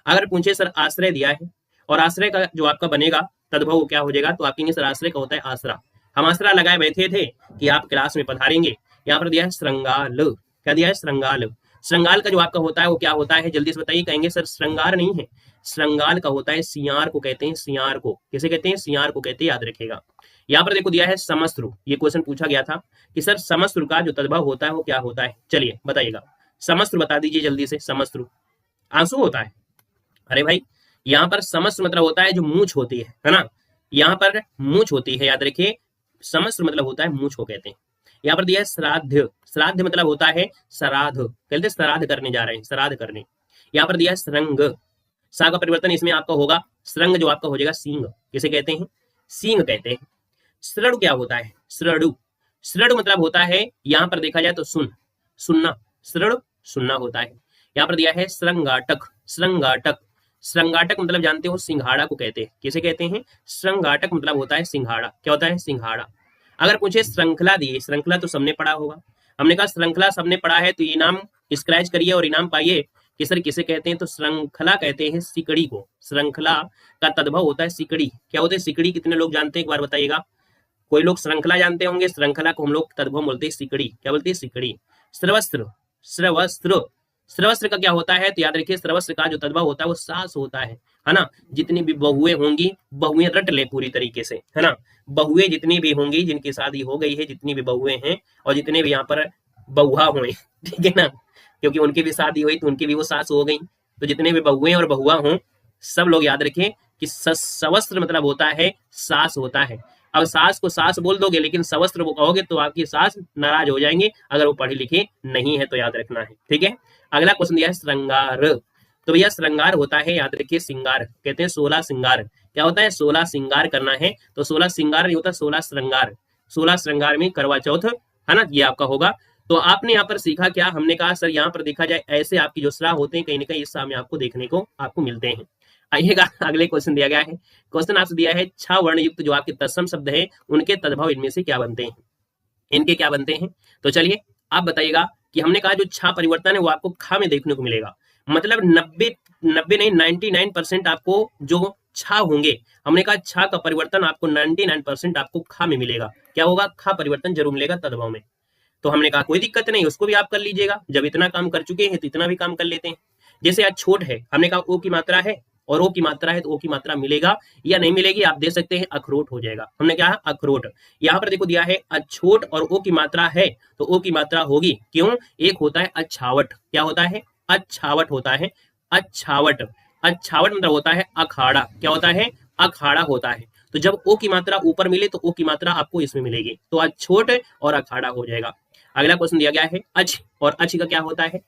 अगर पूछे सर आश्रय दिया है, और आश्रय का जो आपका बनेगा तद्भव क्या हो जाएगा, तो आप कहेंगे सर आश्रय का होता है आसरा। हम आसरा लगाए बैठे थे कि आप क्लास में पधारेंगे। यहाँ पर दिया है श्रृंगाल, क्या दिया है श्रृंगाल। श्रृंगाल का जो आपका होता है वो क्या होता है, जल्दी से बताइए। कहेंगे सर श्रृंगार नहीं है, श्रृंगाल का होता है सियार को कहते हैं, सियार को किसे कहते हैं, सियार को कहते हैं, याद रखेगा। यहाँ पर देखो दिया है समश्रु, ये क्वेश्चन पूछा गया था कि सर समश्रु का जो तद्भव होता है वो क्या होता है, चलिए बताइएगा। समश्रु बता दीजिए जल्दी से। समश्रु आंसू होता है। अरे भाई यहाँ पर समश्रु मतलब होता है जो मूंछ होती है ना, यहाँ पर मूंछ होती है, याद रखिए। समश्रु मतलब होता है मूंछ को कहते हैं। यहाँ पर दिया है श्राद्ध, श्राद्ध मतलब होता है श्राद्ध, कहते हैं श्राद्ध करने जा रहे हैं, श्राद्ध करने। यहाँ पर दिया है श्रृंग, सा का परिवर्तन इसमें आपका होगा श्रृंग, जो आपका हो जाएगा सींग, किसे कहते हैं सींग कहते हैं। श्रृणु क्या होता है, श्रृणु, श्रृणु मतलब होता है यहाँ पर देखा जाए तो सुन, सुनना, श्रृणु सुनना होता है। यहाँ पर दिया है श्रृंगाटक, श्रृंगाटक, श्रृंगाटक मतलब जानते हो सिंघाड़ा को कहते हैं, किसे कहते हैं श्रृंगाटक मतलब होता है सिंघाड़ा, क्या होता है सिंघाड़ा। अगर पूछे श्रृंखला दिए, श्रृंखला तो सबने पढ़ा होगा, हमने कहा श्रृंखला सबने पढ़ा है, तो इनाम स्क्रैच करिए और इनाम पाइए कि सर किसे कहते हैं, तो श्रृंखला कहते हैं सिकड़ी को। श्रृंखला का तद्भव होता है सिकड़ी, क्या होता है सिकड़ी, कितने लोग जानते हैं एक बार बताइएगा। कोई लोग श्रृंखला जानते होंगे, श्रृंखला को हम लोग तद्भव बोलते हैं सिकड़ी, क्या बोलते हैं सिकड़ी। श्रवस्त्र, श्रवस्त्र, श्रवस्त्र का क्या होता है, तो याद रखिए श्रवस्त्र का जो तद्भव होता है वो सास होता है है ना। जितनी भी बहुएं होंगी, बहुएं रट ले पूरी तरीके से, है ना। बहुएं जितनी भी होंगी, जिनकी शादी हो गई है, जितनी भी बहुएं हैं और जितने भी यहाँ पर बहुआ हुए, ठीक है ना, क्योंकि उनकी भी शादी हुई तो उनकी भी वो सास हो गई। तो जितने भी बहुएं और बहुआ हों, सब लोग याद रखें कि सवस्त्र मतलब होता है सास होता है। अब सास को सास बोल दोगे लेकिन सवस्त्र वो कहोगे तो आपकी सास नाराज हो जाएंगे, अगर वो पढ़ी लिखी नहीं है तो याद रखना है, ठीक है। अगला क्वेश्चन दिया है श्रृंगार। तो भैया श्रृंगार होता है, याद रखिए, श्रृंगार कहते हैं 16 श्रृंगार। क्या होता है? 16 श्रृंगार करना है। तो 16 श्रृंगार नहीं होता, 16 श्रृंगार। 16 श्रृंगार में करवा चौथ, है ना, ये आपका होगा। तो आपने यहाँ पर सीखा क्या? हमने कहा सर यहाँ पर देखा जाए ऐसे आपकी जो स्रा होते हैं कहीं ना कहीं इस में आपको देखने को आपको मिलते हैं। आइएगा, अगले क्वेश्चन दिया गया है। क्वेश्चन आपसे दिया है 6 वर्ण युक्त जो आपके तत्सम शब्द है उनके तद्भव इनमें से क्या बनते हैं? इनके क्या बनते हैं? तो चलिए आप बताइएगा कि हमने कहा जो 6 परिवर्तन है वो आपको खा में देखने को मिलेगा। मतलब 90 नहीं 99% आपको जो छा होंगे, हमने कहा छा का परिवर्तन आपको 99% आपको खा में मिलेगा। क्या होगा? खा परिवर्तन जरूर मिलेगा तद्भव में। तो हमने कहा कोई दिक्कत नहीं, उसको भी आप कर लीजिएगा। जब इतना काम कर चुके हैं तो इतना भी काम कर लेते हैं। जैसे आज छोट है, हमने कहा ओ की मात्रा है और ओ की मात्रा है तो ओ की मात्रा मिलेगा या नहीं मिलेगी, आप दे सकते हैं अखरोट हो जाएगा। हमने क्या है? अखरोट। यहाँ पर देखो दिया है अछोट और ओ की मात्रा है तो ओ की मात्रा होगी। क्यों? एक होता है अच्छावट। क्या होता है? अच्छावट होता है। अच्छावट, अच्छावट मतलब होता है अखाड़ा। क्या होता है? अखाड़ा होता है। तो जब ओ की मात्रा ऊपर मिले तो ओ की मात्रा आपको इसमें मिलेगी, तो अछोट और अखाड़ा हो जाएगा। अगला क्वेश्चन दिया गया है अच, और अच का क्या होता है?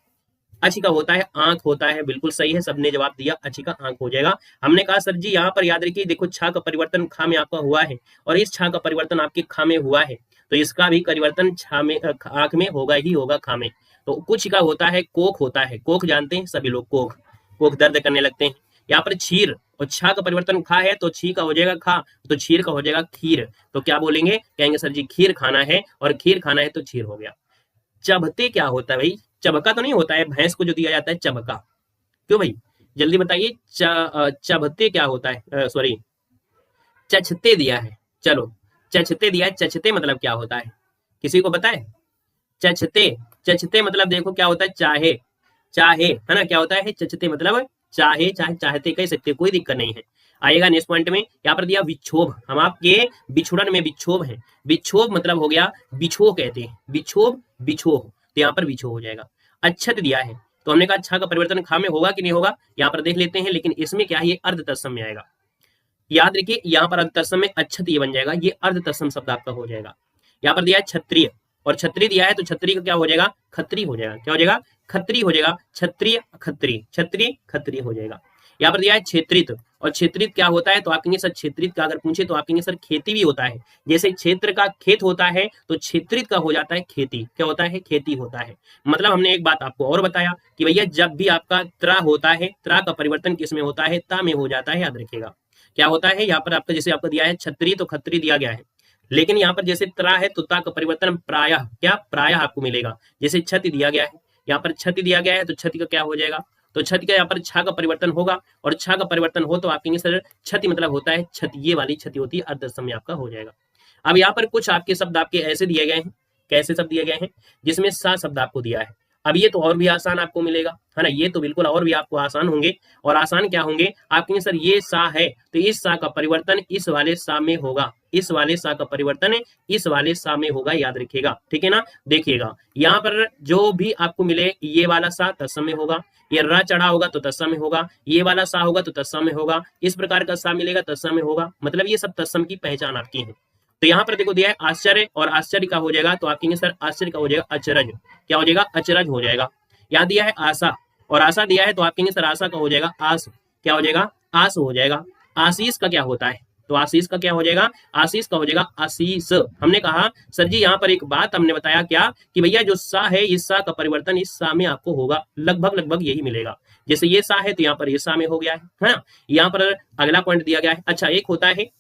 अच का होता है आंख होता है। बिल्कुल सही है, सबने जवाब दिया, अच का आंख हो जाएगा। हमने कहा सर जी यहाँ पर याद रखिए, देखो छा का परिवर्तन खा में आपका हुआ है और इस छा का परिवर्तन आपके खा में हुआ है, तो इसका भी परिवर्तन छा में आंख में होगा ही होगा, खा में। तो कुछ का होता है कोख होता है। कोख जानते हैं सभी लोग, कोख, कोख दर्द करने लगते हैं। यहाँ पर छीर और छा का परिवर्तन खा है तो छी का हो जाएगा खा, तो छीर का हो जाएगा खीर। तो क्या बोलेंगे? कहेंगे सर जी खीर खाना है, और खीर खाना है तो छीर हो गया। चबते क्या होता है भाई? चबका तो नहीं होता है, भैंस को जो दिया जाता है चबका। क्यों भाई? जल्दी बताइए, चबते क्या होता है? सॉरी, चछते दिया है। चलो, चछते दिया है, चछते मतलब क्या होता है? किसी को पता है? चछते, चछते मतलब देखो क्या होता है? चाहे, चाहे, है ना, क्या होता है? चछते मतलब चाहे, चाहे चाहते कह सकते, कोई दिक्कत नहीं है। आएगा नेक्स्ट पॉइंट में, यहाँ पर दिया विक्षोभ। हम आपके बिछुड़न में विक्षोभ है। विक्षोभ मतलब हो गया बिछो कहते हैं, बिछोभ, बिछो, तो यहाँ पर बिछो हो जाएगा। अच्छत दिया है, तो हमने कहा अच्छा का परिवर्तन खा में होगा कि नहीं होगा, यहाँ पर देख लेते हैं। लेकिन इसमें क्या है? ये अर्ध तत्सम में आएगा। याद रखिए यहाँ पर अर्ध तत्सम में अच्छत ये बन जाएगा, ये अर्ध तत्सम शब्द आपका हो जाएगा। यहाँ पर दिया है क्षत्रिय, और क्षत्रिय दिया है तो क्षत्रिय का क्या हो जाएगा? खत्री हो जाएगा। क्या हो जाएगा? खत्री हो जाएगा। क्षत्रिय खत्री, क्षत्रिय खत्री हो जाएगा। यहाँ पर दिया है क्षेत्रित, और क्षेत्रित क्या होता है? तो आप कहेंगे सर क्षेत्रित का अगर पूछे तो आप कहेंगे सर खेती भी होता है। जैसे क्षेत्र का खेत होता है तो क्षेत्रित का हो जाता है खेती। क्या होता है? खेती होता है। मतलब हमने एक बात आपको और बताया कि भैया जब भी आपका त्रा होता है, त्रा का परिवर्तन किस में होता है? ता में हो जाता है, याद रखिएगा। क्या होता है? यहाँ पर आपका जैसे आपको दिया है क्षत्रिय तो खत्री दिया गया है, लेकिन यहाँ पर जैसे त्रा है तो ता का परिवर्तन प्रायः, क्या प्रायः आपको मिलेगा। जैसे क्षति दिया गया है, यहाँ पर क्षति दिया गया है तो क्षति का क्या हो जाएगा? तो क्षति का यहाँ पर छा का परिवर्तन होगा, और छा का परिवर्तन हो तो आप कहेंगे सर क्षति मतलब होता है क्षति, ये वाली क्षति होती है, अर्ध समय आपका हो जाएगा। अब यहाँ पर कुछ आपके शब्द आपके ऐसे दिए गए हैं, कैसे शब्द दिए गए हैं? जिसमें सा शब्द आपको दिया है। अब ये तो और भी आसान आपको मिलेगा, है ना, ये तो बिल्कुल और भी आपको आसान होंगे। और आसान क्या होंगे? आप कहेंगे सर ये सा है तो इस सा का परिवर्तन इस वाले सा में होगा, इस वाले सा का परिवर्तन इस वाले सा में होगा, याद रखिएगा, ठीक है ना। देखिएगा यहाँ पर जो भी आपको मिले, ये वाला सा तत्सम में होगा, ये रा चढ़ा होगा तो तत्सम में होगा, ये वाला सा होगा तो तत्सम में होगा, इस प्रकार का सा मिलेगा तत्सम में होगा। मतलब ये सब तत्सम की पहचान आपकी है। तो यहाँ पर देखो दिया है आश्चर्य, और आश्चर्य का हो जाएगा तो आप कहेंगे सर आश्चर्य का हो जाएगा अचरज। क्या हो जाएगा? अचरज हो जाएगा। यहाँ दिया है आशा, और आशा दिया है तो आप कहेंगे सर आशा का हो जाएगा आस। क्या हो जाएगा? आस हो जाएगा। आशीष का क्या होता है? तो आशीष का क्या हो जाएगा? आशीष का हो जाएगा आशीष। हमने कहा सर जी यहाँ पर एक बात हमने बताया क्या कि भैया जो सा है इस सा का परिवर्तन इस सा में आपको होगा, लगभग लगभग यही मिलेगा। जैसे ये सा है तो यहाँ पर ये सा में हो गया है ना। यहाँ पर अगला पॉइंट दिया गया है। अच्छा, एक होता है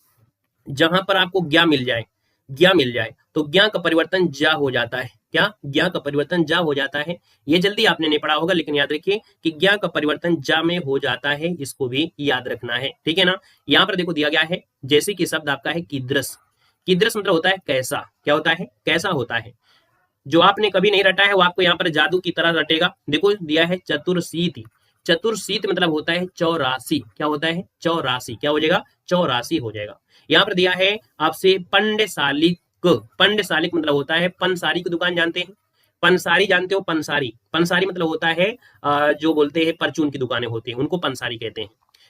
जहां पर आपको ज्ञा मिल जाए, ज्ञा मिल जाए तो ज्ञा का परिवर्तन जा हो जाता है। क्या? ज्ञा का परिवर्तन जा हो जाता है। ये जल्दी आपने नहीं पढ़ा होगा, लेकिन याद रखिए कि ज्ञा का परिवर्तन जा में हो जाता है, इसको भी याद रखना है, ठीक है ना। यहाँ पर देखो दिया गया है जैसे कि शब्द आपका है कीदृश। कीदृश मतलब होता है कैसा। क्या होता है? कैसा होता है। जो आपने कभी नहीं रटा है वो आपको यहाँ पर जादू की तरह रटेगा। देखो दिया है चतुर्शीति, चतुर्शीत मतलब होता है 84। क्या होता है? 84। क्या हो जाएगा? 84 हो जाएगा। यहाँ पर दिया है आपसे पंडसालिक। पंडसालिक मतलब होता है पंसारी की दुकान, जानते हैं? पंसारी जानते हो? पंसारी, पंसारी मतलब होता है जो बोलते हैं परचून की दुकानें होती हैं, उनको पंसारी कहते हैं।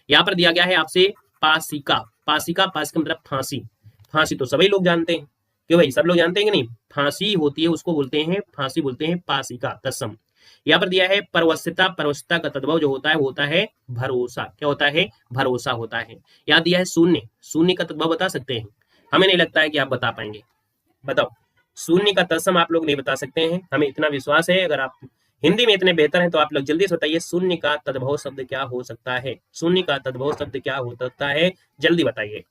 यहाँ पर दिया गया है आपसे पासिका। पासिका, पासिका मतलब फांसी। फांसी तो सभी लोग जानते हैं, क्यों भाई? सब लोग जानते हैं कि नहीं? फांसी होती है उसको बोलते हैं, फांसी बोलते हैं पासिका, तत्सम। यहाँ पर दिया है परवस्यता। परवस्यता का तद्भव जो होता है वो होता है भरोसा। क्या होता है? भरोसा होता है। यहाँ दिया है शून्य। शून्य का तद्भव बता सकते हैं? हमें नहीं लगता है कि आप बता पाएंगे, बताओ। शून्य का तत्सम आप लोग नहीं बता सकते हैं, हमें इतना विश्वास है। अगर आप हिंदी में इतने बेहतर हैं तो आप लोग जल्दी से बताइए, शून्य का तद्भव शब्द क्या हो सकता है? शून्य का तद्भव शब्द क्या हो सकता है? जल्दी बताइए।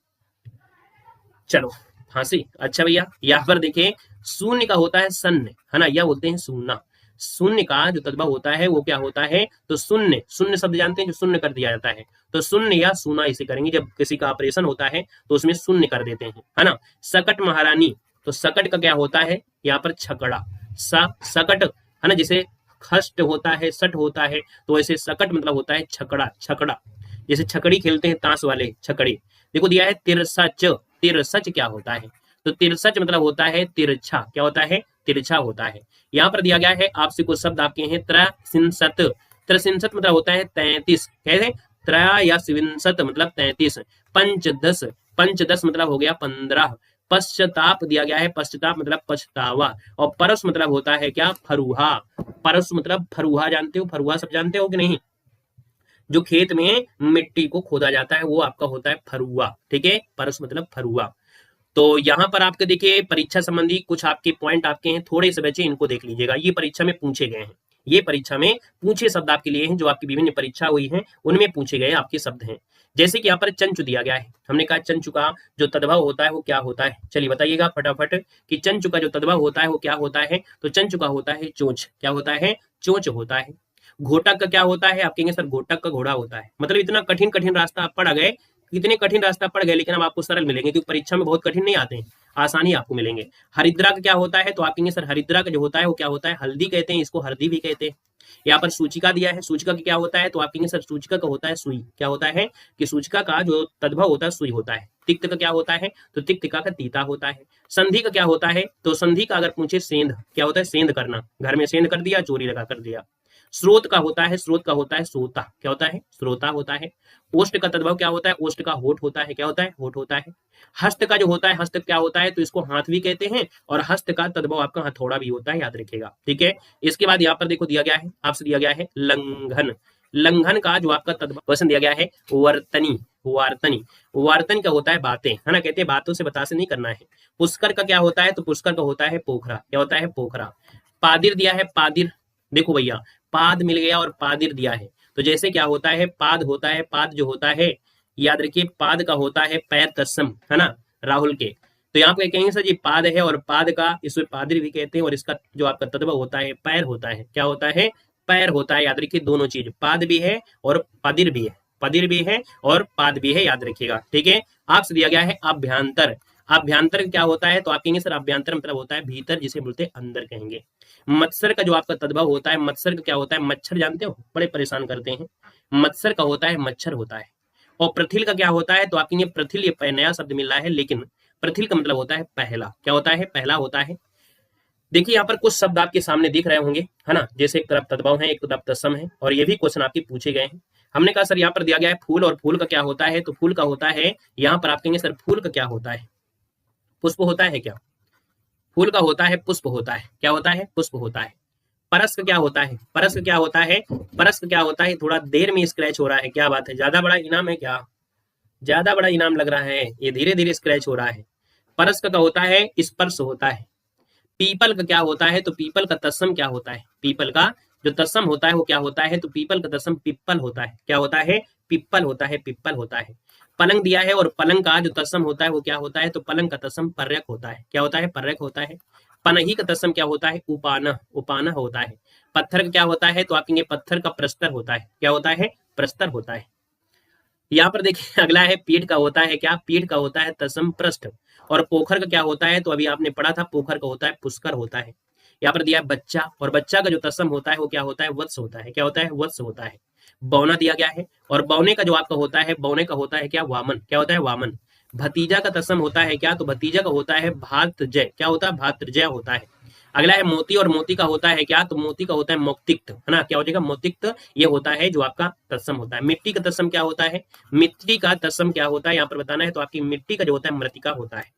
चलो, फांसी। अच्छा भैया, यहाँ पर देखिए शून्य का होता है शून्य, है ना, यह बोलते हैं शून्य। शून्य का जो तद्भव होता है वो क्या होता है? तो शून्य। शून्य शब्द जानते हैं, जो शून्य कर दिया जाता है, तो शून्य या शून्य इसे करेंगे। जब किसी का ऑपरेशन होता है तो उसमें शून्य कर देते हैं, है ना। सकट महारानी, तो सकट का क्या होता है? यहाँ पर छकड़ा। सकट, है ना, जैसे खष्ट होता है, सट होता है, तो वैसे सकट मतलब होता है छकड़ा। छकड़ा जैसे छकड़ी खेलते हैं ताश वाले, छकड़ी। देखो दिया है तिरसच। तिरसच क्या होता है? तो तिरसच मतलब होता है तिरछा। क्या होता है? तिरछा होता है। यहाँ पर दिया गया है आपसे कुछ शब्द आपके हैं त्रसिंसत। त्रसिंसत मतलब होता है 33। कहते त्रय या सिविंसत मतलब 33। पंचदश, पंचदश मतलब हो गया 15। पश्चाताप दिया गया है, पश्चाताप मतलब पछतावा। और परस मतलब होता है क्या? फरुहा। परस मतलब फरुहा, जानते हो? फरुहा सब जानते हो कि नहीं? जो खेत में मिट्टी को खोदा जाता है वो आपका होता है फरुआ। ठीक है, परस मतलब फरुआ। तो यहाँ पर आपके देखिए परीक्षा संबंधी कुछ आपके पॉइंट आपके हैं, थोड़े से बचे, इनको देख लीजिएगा। ये परीक्षा में पूछे गए हैं, ये परीक्षा में पूछे शब्द आपके लिए हैं, जो आपकी विभिन्न परीक्षा हुई है उनमें पूछे गए आपके शब्द हैं। जैसे कि यहाँ पर चंचु दिया गया है, हमने कहा चंचु का जो तद्भव होता है वो क्या होता है? चलिए बताइएगा फटाफट कि चंचु का जो तद्भव होता है वो क्या होता है? तो चंचु का होता है चोंच। क्या होता है? चोंच होता है। घोटक का क्या होता है? आप कहेंगे सर घोटक का घोड़ा होता है। मतलब इतना कठिन कठिन रास्ता आप पढ़ गए, इतने कठिन रास्ता पड़ गए, लेकिन अब आपको सरल मिलेंगे, क्योंकि परीक्षा में बहुत कठिन नहीं आते हैं, आसानी आपको मिलेंगे। हरिद्रा का क्या होता है? तो आप कहेंगे सर हरिद्रा का जो होता है वो क्या होता है? हल्दी कहते हैं, इसको हल्दी भी कहते हैं। यहाँ पर सूचिका दिया है, सूचिका का क्या होता है? तो आप कहेंगे सर सूचिका का होता है सुई। क्या होता है? कि सूचिका का जो तद्भव होता है सुई होता है। तिक्त का क्या होता है? तो तिक्तिका का तीता होता है। संधि का क्या होता है? तो संधि का अगर पूछे सेंध। क्या होता है? सेंध करना, घर में सेंध कर दिया, चोरी लगा कर दिया। स्रोत का होता है, स्रोत का होता है सोता। क्या होता है? श्रोता होता है। ओष्ठ का तद्भव क्या होता है? ओष्ठ का होठ होता है। क्या होता है? होठ होता है। हस्त का जो होता है, हस्त क्या होता है? तो इसको हाथ भी कहते हैं, और हस्त का तद्भव आपका हथौड़ा भी होता है, याद रखिएगा। ठीक है, इसके बाद यहाँ पर देखो दिया गया है, आपसे दिया गया है लंघन। लंघन का जो आपका तद्भव क्वेश्चन दिया गया है वर्तनी। वार्तनी, वार्तन का होता है बातें, है ना, कहते हैं बातों से बतासे नहीं करना है। पुष्कर का क्या होता है? तो पुष्कर का होता है पोखरा। क्या होता है? पोखरा। पादिर दिया है, पादिर। देखो भैया, पाद मिल गया और पादिर दिया है, तो जैसे क्या होता है? पाद होता है, पाद जो होता है, याद रखिए पाद का होता है पैर तत्सम, है ना, राहुल के। तो यहाँ पे कहेंगे सर जी पाद है, और पाद का इसमें पादिर भी कहते हैं, और इसका जो आपका तद्भव होता है पैर होता है। क्या होता है? पैर होता है। याद रखिए दोनों चीज, पाद भी है और पदिर भी है, पदिर भी है और पाद भी है, याद रखिएगा। ठीक है, आपसे दिया गया है अभ्यंतर। अभ्यंतर क्या होता है? तो आप कहेंगे सर अभ्यंतर मतलब होता है भीतर, जिसे बोलते हैं अंदर कहेंगे। मत्सर का जो आपका तद्भव होता है, मत्सर का क्या होता है? मच्छर, जानते हो, बड़े परेशान करते हैं। मत्सर का होता है मच्छर होता है। और प्रथिल का क्या होता है? तो आप कहेंगे प्रथिल, ये नया शब्द मिल रहा है, लेकिन प्रथिल का मतलब होता है पहला। क्या होता है? पहला होता है। देखिए यहाँ पर कुछ शब्द आपके सामने दिख रहे होंगे, है ना, जैसे एक तरफ तद्भव है, एक तरफ तत्सम है, और ये भी क्वेश्चन आपके पूछे गए हैं। हमने कहा सर यहाँ पर दिया गया है फूल, और फूल का क्या होता है? तो फूल का होता है, यहाँ पर आप कहेंगे सर फूल का क्या होता है? पुष्प होता है क्या? फूल का होता है पुष्प होता है। क्या होता है? पुष्प होता है। परस का क्या होता है? परस का क्या होता है? परस का क्या होता है? थोड़ा देर में स्क्रैच हो रहा है, क्या बात है? ज्यादा बड़ा इनाम है क्या? ज्यादा बड़ा इनाम लग रहा है, ये धीरे धीरे स्क्रैच हो रहा है। परस का होता है स्पर्श होता है। पीपल का क्या होता है? तो पीपल का तत्सम क्या होता है? पीपल का जो तत्सम होता है वो क्या होता है? तो पीपल का तत्सम पिप्पल होता है। क्या होता है? पिप्पल होता है, पिप्पल होता है। पलंग दिया है, और पलंग का जो तत्सम होता है वो क्या होता है? तो पलंग का तत्सम पर्यक होता है। क्या होता है? पर्यक होता है। पनही का तत्सम क्या होता है? उपानह, उपानह होता है। पत्थर का क्या होता है? तो आप कहेंगे पत्थर का प्रस्तर होता है। क्या होता है? प्रस्तर होता है। यहाँ पर देखिए अगला है पीठ का होता है क्या? पीठ का होता है तत्सम पृष्ठ। और पोखर का क्या होता है? तो अभी आपने पढ़ा था, पोखर का होता है पुष्कर होता है। यहाँ पर दिया है बच्चा, और बच्चा का जो तत्सम होता है वो क्या होता है, वत्स होता है। क्या होता है, वत्स होता है। बौना दिया गया है, और बौने का जो आपका होता है, बौने का होता है क्या, वामन। क्या होता है, वामन। भतीजा का तत्सम होता है क्या, तो भतीजा का होता है भातृजय। क्या होता है, भातृजय होता है। अगला है मोती, और मोती का होता है क्या, तो मोती का होता है मौक्तिक्त, है ना। क्या हो जाएगा, मौक्तिक्त। ये होता है जो आपका तत्सम होता है। मिट्टी का तत्सम क्या होता है, मिट्टी का तत्सम क्या होता है यहाँ पर बताना है, तो आपकी मिट्टी का जो होता है मृतिका होता है।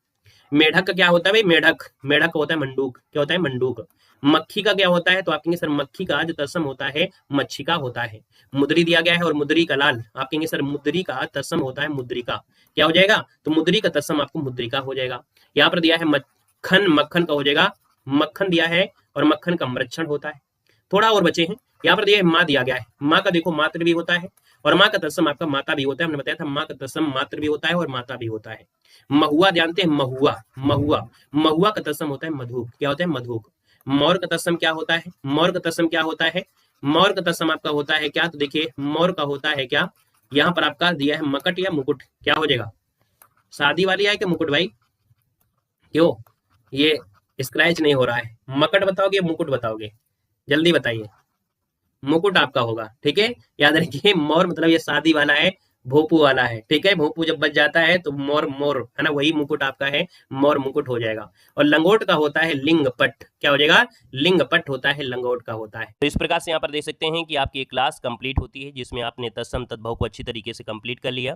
मेढक का क्या होता है भाई, मेढक, मेढक का होता है मंडूक। क्या होता है, मंडूक। मक्खी का क्या होता है, तो आप कहेंगे सर मक्खी का जो तत्सम होता है मच्छिका होता है। मुद्री दिया गया है, और मुद्री का लाल, आप कहेंगे सर मुद्री का तत्सम होता है मुद्रिका। क्या हो जाएगा, तो मुद्री का तत्सम आपको मुद्रिका हो जाएगा। यहाँ पर दिया है मक्खन, मक्खन का हो जाएगा मक्खन दिया है, और मक्खन का मृक्षण होता है। थोड़ा और बचे हैं, यहाँ पर दिया है माँ दिया गया है। माँ का देखो मातृ भी होता है, और माँ का तत्सम आपका माता भी होता है। हमने बताया था माँ का तत्सम मातृ भी होता है और माता भी होता है। महुआ जानते हैं, महुआ, महुआ, महुआ का तत्सम होता है मधुक। क्या होता है, मधुक। मोर का तत्सम क्या होता है, मोर का तत्सम क्या होता है, मोर का तत्सम आपका होता है क्या, तो देखिए मोर का होता है क्या, यहाँ पर आपका दिया है मकट या मुकुट। क्या हो जाएगा, शादी वाली है कि मुकुट भाई, क्यों ये स्क्रैच नहीं हो रहा है, मकट बताओगे मुकुट बताओगे, जल्दी बताइए। मुकुट आपका होगा, ठीक है। याद रखिए मोर मतलब ये शादी वाला है, भोपू वाला है, ठीक है। भोपू जब बच जाता है तो मोर, मोर है ना, वही मुकुट आपका है, मोर मुकुट हो जाएगा। और लंगोट का होता है लिंगपट। क्या हो जाएगा, लिंगपट होता है, लंगोट का होता है। तो इस प्रकार से यहाँ पर देख सकते हैं कि आपकी एक क्लास कंप्लीट होती है जिसमें आपने तत्सम तद्भव को अच्छी तरीके से कंप्लीट कर लिया।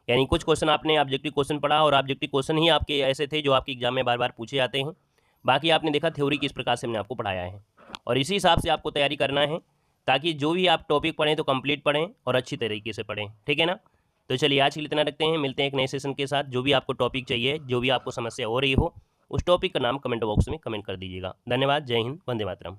यानी कुछ क्वेश्चन आपने ऑब्जेक्टिव क्वेश्चन पढ़ा, और ऑब्जेक्टिव क्वेश्चन ही आपके ऐसे थे जो आपके एग्जाम में बार बार पूछे जाते हैं। बाकी आपने देखा थ्योरी किस प्रकार से हमने आपको पढ़ाया है, और इसी हिसाब से आपको तैयारी करना है, ताकि जो भी आप टॉपिक पढ़ें तो कंप्लीट पढ़ें और अच्छी तरीके से पढ़ें, ठीक है ना। तो चलिए आज के लिए इतना रखते हैं, मिलते हैं एक नए सेशन के साथ। जो भी आपको टॉपिक चाहिए, जो भी आपको समस्या हो रही हो, उस टॉपिक का नाम कमेंट बॉक्स में कमेंट कर दीजिएगा। धन्यवाद, जय हिंद, वंदे मातरम।